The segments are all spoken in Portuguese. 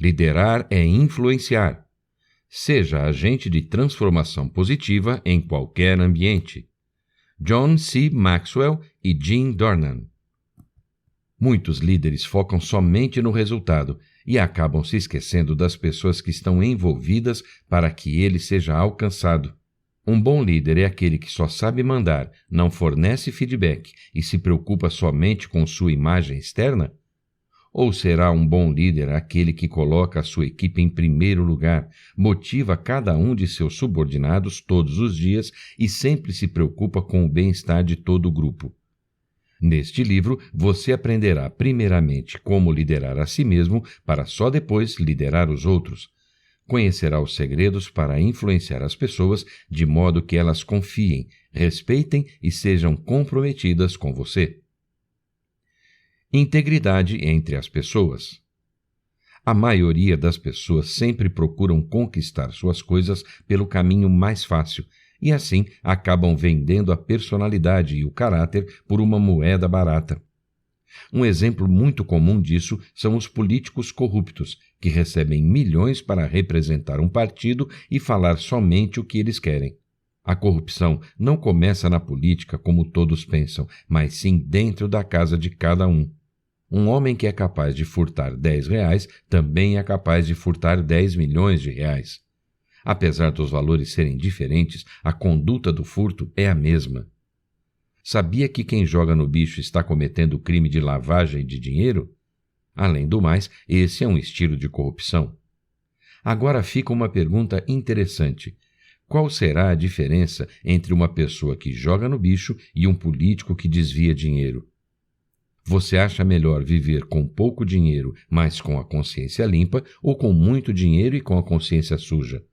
Liderar é influenciar. Seja agente de transformação positiva em qualquer ambiente. John C. Maxwell e Jim Dornan. Muitos líderes focam somente no resultado e acabam se esquecendo das pessoas que estão envolvidas para que ele seja alcançado. Um bom líder é aquele que só sabe mandar, não fornece feedback e se preocupa somente com sua imagem externa? Ou será um bom líder aquele que coloca a sua equipe em primeiro lugar, motiva cada um de seus subordinados todos os dias e sempre se preocupa com o bem-estar de todo o grupo? Neste livro, você aprenderá primeiramente como liderar a si mesmo para só depois liderar os outros. Conhecerá os segredos para influenciar as pessoas de modo que elas confiem, respeitem e sejam comprometidas com você. Integridade entre as pessoas. A maioria das pessoas sempre procuram conquistar suas coisas pelo caminho mais fácil e assim acabam vendendo a personalidade e o caráter por uma moeda barata. Um exemplo muito comum disso são os políticos corruptos, que recebem milhões para representar um partido e falar somente o que eles querem. A corrupção não começa na política como todos pensam, mas sim dentro da casa de cada um. Um homem que é capaz de furtar R$10 também é capaz de furtar 10 milhões de reais. Apesar dos valores serem diferentes, a conduta do furto é a mesma. Sabia que quem joga no bicho está cometendo o crime de lavagem de dinheiro? Além do mais, esse é um estilo de corrupção. Agora fica uma pergunta interessante. Qual será a diferença entre uma pessoa que joga no bicho e um político que desvia dinheiro? Você acha melhor viver com pouco dinheiro, mas com a consciência limpa, ou com muito dinheiro e com a consciência suja?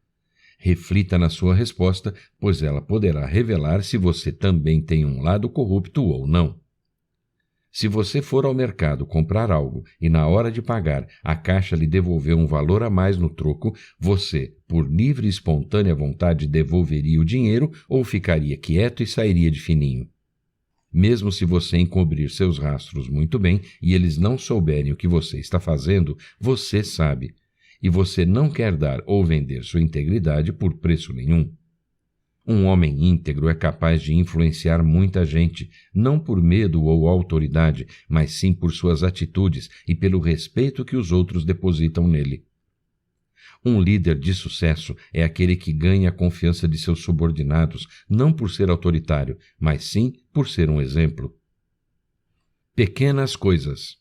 Reflita na sua resposta, pois ela poderá revelar se você também tem um lado corrupto ou não. Se você for ao mercado comprar algo e na hora de pagar a caixa lhe devolver um valor a mais no troco, você, por livre e espontânea vontade, devolveria o dinheiro ou ficaria quieto e sairia de fininho? Mesmo se você encobrir seus rastros muito bem e eles não souberem o que você está fazendo, você sabe. E você não quer dar ou vender sua integridade por preço nenhum. Um homem íntegro é capaz de influenciar muita gente, não por medo ou autoridade, mas sim por suas atitudes e pelo respeito que os outros depositam nele. Um líder de sucesso é aquele que ganha a confiança de seus subordinados, não por ser autoritário, mas sim por ser um exemplo. Pequenas coisas.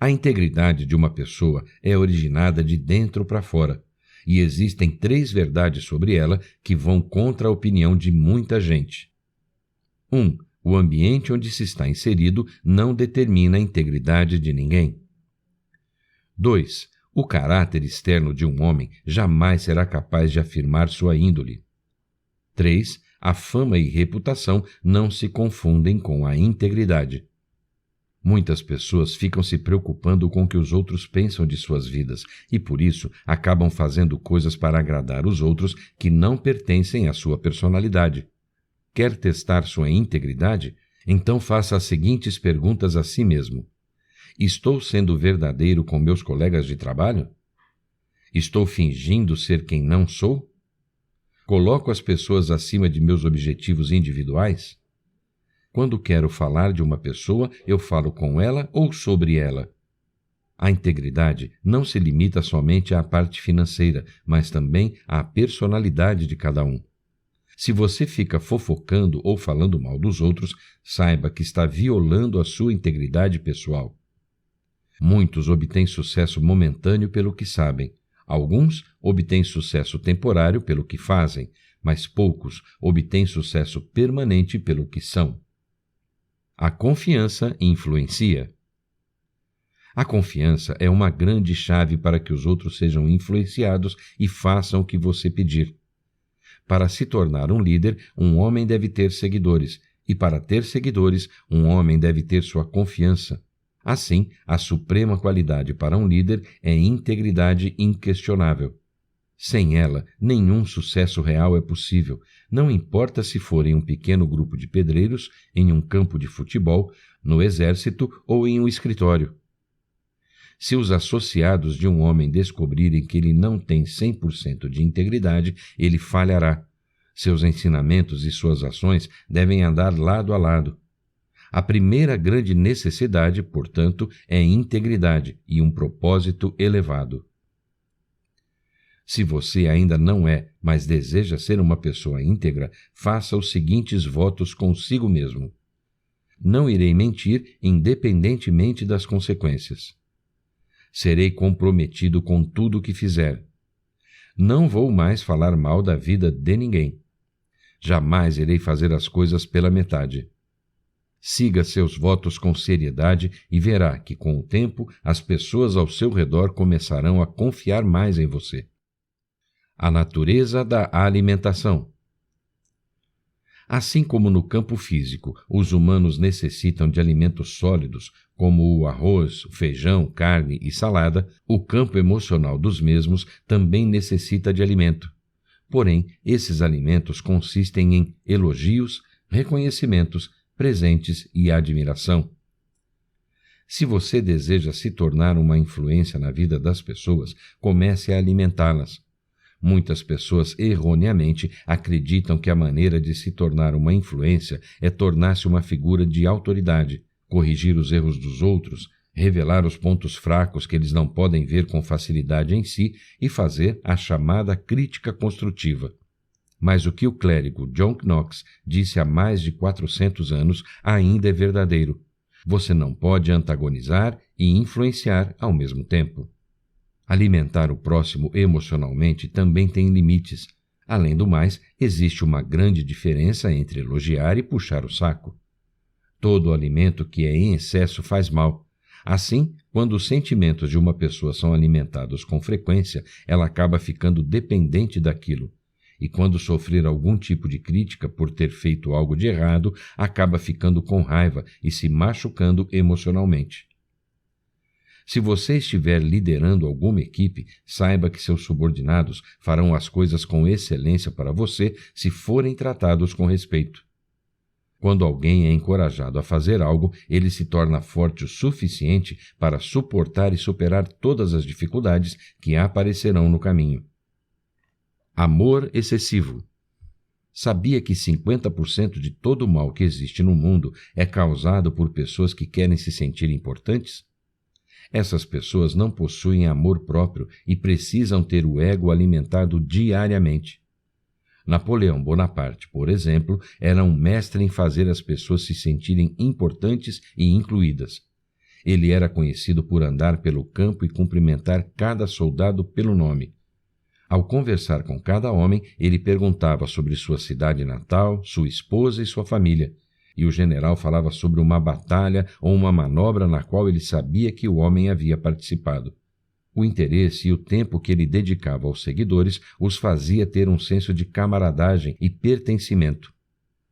A integridade de uma pessoa é originada de dentro para fora, e existem 3 verdades sobre ela que vão contra a opinião de muita gente. 1. O ambiente onde se está inserido não determina a integridade de ninguém. 2. O caráter externo de um homem jamais será capaz de afirmar sua índole. 3. A fama e reputação não se confundem com a integridade. Muitas pessoas ficam se preocupando com o que os outros pensam de suas vidas e, por isso, acabam fazendo coisas para agradar os outros que não pertencem à sua personalidade. Quer testar sua integridade? Então faça as seguintes perguntas a si mesmo. Estou sendo verdadeiro com meus colegas de trabalho? Estou fingindo ser quem não sou? Coloco as pessoas acima de meus objetivos individuais? Quando quero falar de uma pessoa, eu falo com ela ou sobre ela? A integridade não se limita somente à parte financeira, mas também à personalidade de cada um. Se você fica fofocando ou falando mal dos outros, saiba que está violando a sua integridade pessoal. Muitos obtêm sucesso momentâneo pelo que sabem. Alguns obtêm sucesso temporário pelo que fazem, mas poucos obtêm sucesso permanente pelo que são. A confiança influencia. A confiança é uma grande chave para que os outros sejam influenciados e façam o que você pedir. Para se tornar um líder, um homem deve ter seguidores, e para ter seguidores, um homem deve ter sua confiança. Assim, a suprema qualidade para um líder é integridade inquestionável. Sem ela, nenhum sucesso real é possível, não importa se for em um pequeno grupo de pedreiros, em um campo de futebol, no exército ou em um escritório. Se os associados de um homem descobrirem que ele não tem 100% de integridade, ele falhará. Seus ensinamentos e suas ações devem andar lado a lado. A primeira grande necessidade, portanto, é integridade e um propósito elevado. Se você ainda não é, mas deseja ser uma pessoa íntegra, faça os seguintes votos consigo mesmo. Não irei mentir independentemente das consequências. Serei comprometido com tudo o que fizer. Não vou mais falar mal da vida de ninguém. Jamais irei fazer as coisas pela metade. Siga seus votos com seriedade e verá que, com o tempo, as pessoas ao seu redor começarão a confiar mais em você. A natureza da alimentação. Assim como no campo físico, os humanos necessitam de alimentos sólidos, como o arroz, o feijão, carne e salada, o campo emocional dos mesmos também necessita de alimento. Porém, esses alimentos consistem em elogios, reconhecimentos, presentes e admiração. Se você deseja se tornar uma influência na vida das pessoas, comece a alimentá-las. Muitas pessoas erroneamente acreditam que a maneira de se tornar uma influência é tornar-se uma figura de autoridade, corrigir os erros dos outros, revelar os pontos fracos que eles não podem ver com facilidade em si e fazer a chamada crítica construtiva. Mas o que o clérigo John Knox disse há mais de 400 anos ainda é verdadeiro. Você não pode antagonizar e influenciar ao mesmo tempo. Alimentar o próximo emocionalmente também tem limites. Além do mais, existe uma grande diferença entre elogiar e puxar o saco. Todo alimento que é em excesso faz mal. Assim, quando os sentimentos de uma pessoa são alimentados com frequência, ela acaba ficando dependente daquilo. E quando sofrer algum tipo de crítica por ter feito algo de errado, acaba ficando com raiva e se machucando emocionalmente. Se você estiver liderando alguma equipe, saiba que seus subordinados farão as coisas com excelência para você se forem tratados com respeito. Quando alguém é encorajado a fazer algo, ele se torna forte o suficiente para suportar e superar todas as dificuldades que aparecerão no caminho. Amor excessivo. Sabia que 50% de todo o mal que existe no mundo é causado por pessoas que querem se sentir importantes? Essas pessoas não possuem amor próprio e precisam ter o ego alimentado diariamente. Napoleão Bonaparte, por exemplo, era um mestre em fazer as pessoas se sentirem importantes e incluídas. Ele era conhecido por andar pelo campo e cumprimentar cada soldado pelo nome. Ao conversar com cada homem, ele perguntava sobre sua cidade natal, sua esposa e sua família. E o general falava sobre uma batalha ou uma manobra na qual ele sabia que o homem havia participado. O interesse e o tempo que ele dedicava aos seguidores os fazia ter um senso de camaradagem e pertencimento.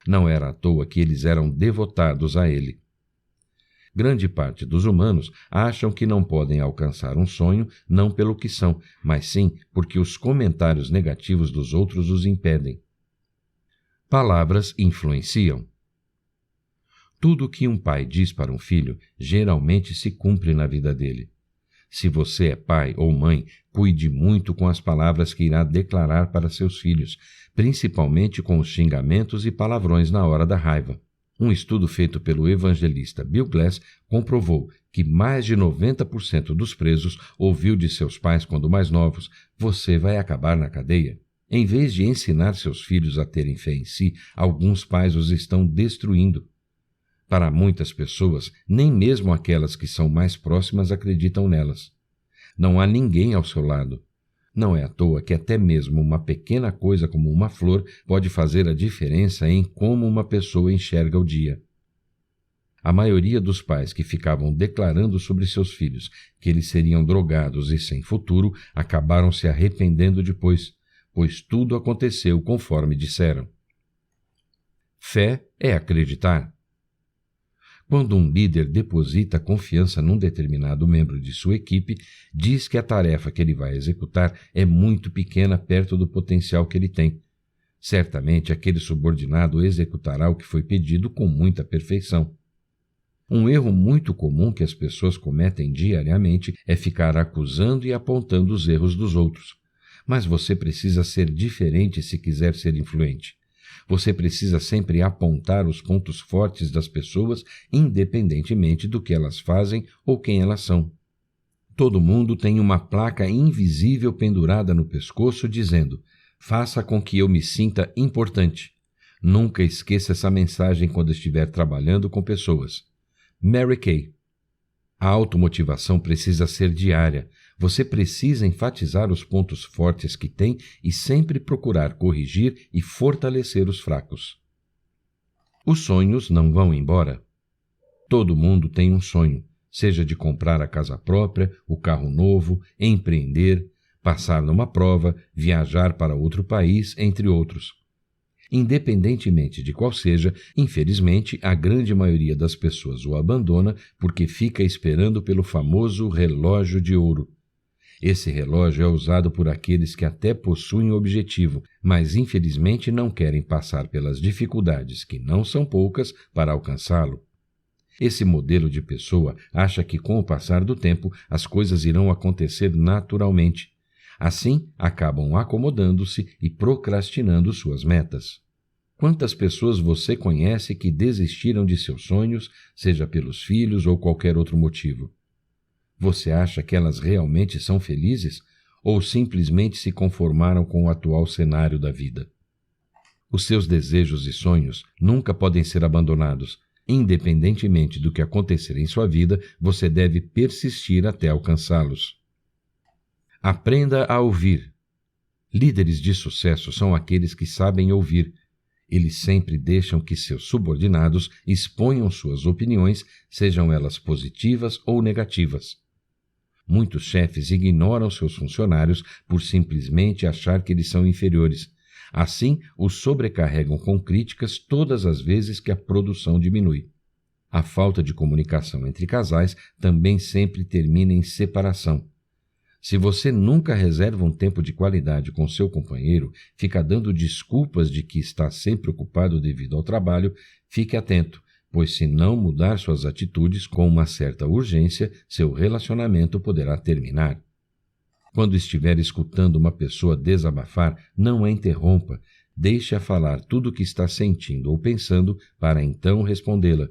Não era à toa que eles eram devotados a ele. Grande parte dos humanos acham que não podem alcançar um sonho não pelo que são, mas sim porque os comentários negativos dos outros os impedem. Palavras influenciam. Tudo o que um pai diz para um filho geralmente se cumpre na vida dele. Se você é pai ou mãe, cuide muito com as palavras que irá declarar para seus filhos, principalmente com os xingamentos e palavrões na hora da raiva. Um estudo feito pelo evangelista Bill Glass comprovou que mais de 90% dos presos ouviu de seus pais quando mais novos: "Você vai acabar na cadeia". Em vez de ensinar seus filhos a terem fé em si, alguns pais os estão destruindo. Para muitas pessoas, nem mesmo aquelas que são mais próximas acreditam nelas. Não há ninguém ao seu lado. Não é à toa que até mesmo uma pequena coisa como uma flor pode fazer a diferença em como uma pessoa enxerga o dia. A maioria dos pais que ficavam declarando sobre seus filhos que eles seriam drogados e sem futuro acabaram se arrependendo depois, pois tudo aconteceu conforme disseram. Fé é acreditar. Quando um líder deposita confiança num determinado membro de sua equipe, diz que a tarefa que ele vai executar é muito pequena perto do potencial que ele tem. Certamente aquele subordinado executará o que foi pedido com muita perfeição. Um erro muito comum que as pessoas cometem diariamente é ficar acusando e apontando os erros dos outros. Mas você precisa ser diferente se quiser ser influente. Você precisa sempre apontar os pontos fortes das pessoas, independentemente do que elas fazem ou quem elas são. Todo mundo tem uma placa invisível pendurada no pescoço dizendo: faça com que eu me sinta importante. Nunca esqueça essa mensagem quando estiver trabalhando com pessoas. Mary Kay. A automotivação precisa ser diária. Você precisa enfatizar os pontos fortes que tem e sempre procurar corrigir e fortalecer os fracos. Os sonhos não vão embora. Todo mundo tem um sonho, seja de comprar a casa própria, o carro novo, empreender, passar numa prova, viajar para outro país, entre outros. Independentemente de qual seja, infelizmente, a grande maioria das pessoas o abandona porque fica esperando pelo famoso relógio de ouro. Esse relógio é usado por aqueles que até possuem o objetivo, mas infelizmente não querem passar pelas dificuldades, que não são poucas, para alcançá-lo. Esse modelo de pessoa acha que com o passar do tempo as coisas irão acontecer naturalmente. Assim, acabam acomodando-se e procrastinando suas metas. Quantas pessoas você conhece que desistiram de seus sonhos, seja pelos filhos ou qualquer outro motivo? Você acha que elas realmente são felizes ou simplesmente se conformaram com o atual cenário da vida? Os seus desejos e sonhos nunca podem ser abandonados. Independentemente do que acontecer em sua vida, você deve persistir até alcançá-los. Aprenda a ouvir. Líderes de sucesso são aqueles que sabem ouvir. Eles sempre deixam que seus subordinados exponham suas opiniões, sejam elas positivas ou negativas. Muitos chefes ignoram seus funcionários por simplesmente achar que eles são inferiores. Assim, os sobrecarregam com críticas todas as vezes que a produção diminui. A falta de comunicação entre casais também sempre termina em separação. Se você nunca reserva um tempo de qualidade com seu companheiro, fica dando desculpas de que está sempre ocupado devido ao trabalho, fique atento, pois se não mudar suas atitudes com uma certa urgência, seu relacionamento poderá terminar. Quando estiver escutando uma pessoa desabafar, não a interrompa, deixe-a falar tudo o que está sentindo ou pensando para então respondê-la.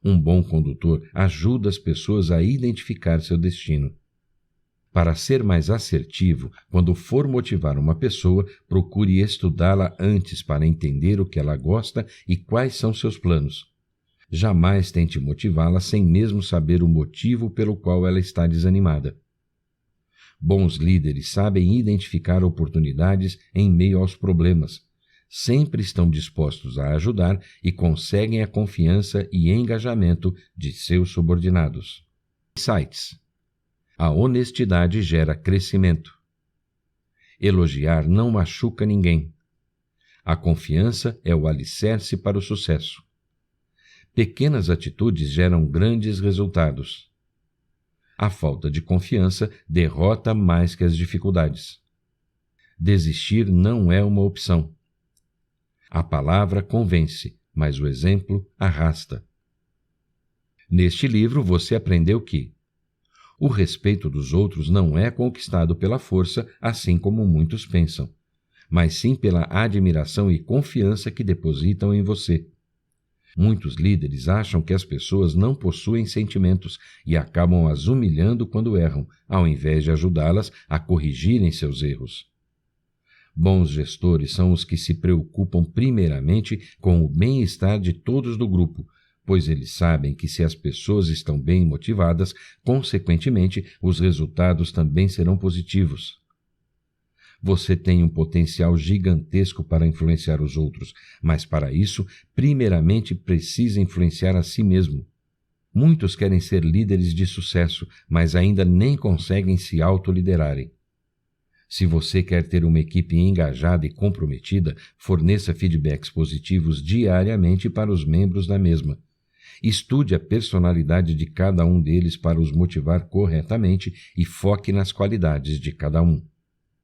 Um bom condutor ajuda as pessoas a identificar seu destino. Para ser mais assertivo, quando for motivar uma pessoa, procure estudá-la antes para entender o que ela gosta e quais são seus planos. Jamais tente motivá-la sem mesmo saber o motivo pelo qual ela está desanimada. Bons líderes sabem identificar oportunidades em meio aos problemas. Sempre estão dispostos a ajudar e conseguem a confiança e engajamento de seus subordinados. Insights. A honestidade gera crescimento. Elogiar não machuca ninguém. A confiança é o alicerce para o sucesso. Pequenas atitudes geram grandes resultados. A falta de confiança derrota mais que as dificuldades. Desistir não é uma opção. A palavra convence, mas o exemplo arrasta. Neste livro você aprendeu que o respeito dos outros não é conquistado pela força, assim como muitos pensam, mas sim pela admiração e confiança que depositam em você. Muitos líderes acham que as pessoas não possuem sentimentos e acabam as humilhando quando erram, ao invés de ajudá-las a corrigirem seus erros. Bons gestores são os que se preocupam primeiramente com o bem-estar de todos do grupo, pois eles sabem que se as pessoas estão bem motivadas, consequentemente, os resultados também serão positivos. Você tem um potencial gigantesco para influenciar os outros, mas para isso, primeiramente precisa influenciar a si mesmo. Muitos querem ser líderes de sucesso, mas ainda nem conseguem se autoliderarem. Se você quer ter uma equipe engajada e comprometida, forneça feedbacks positivos diariamente para os membros da mesma. Estude a personalidade de cada um deles para os motivar corretamente e foque nas qualidades de cada um.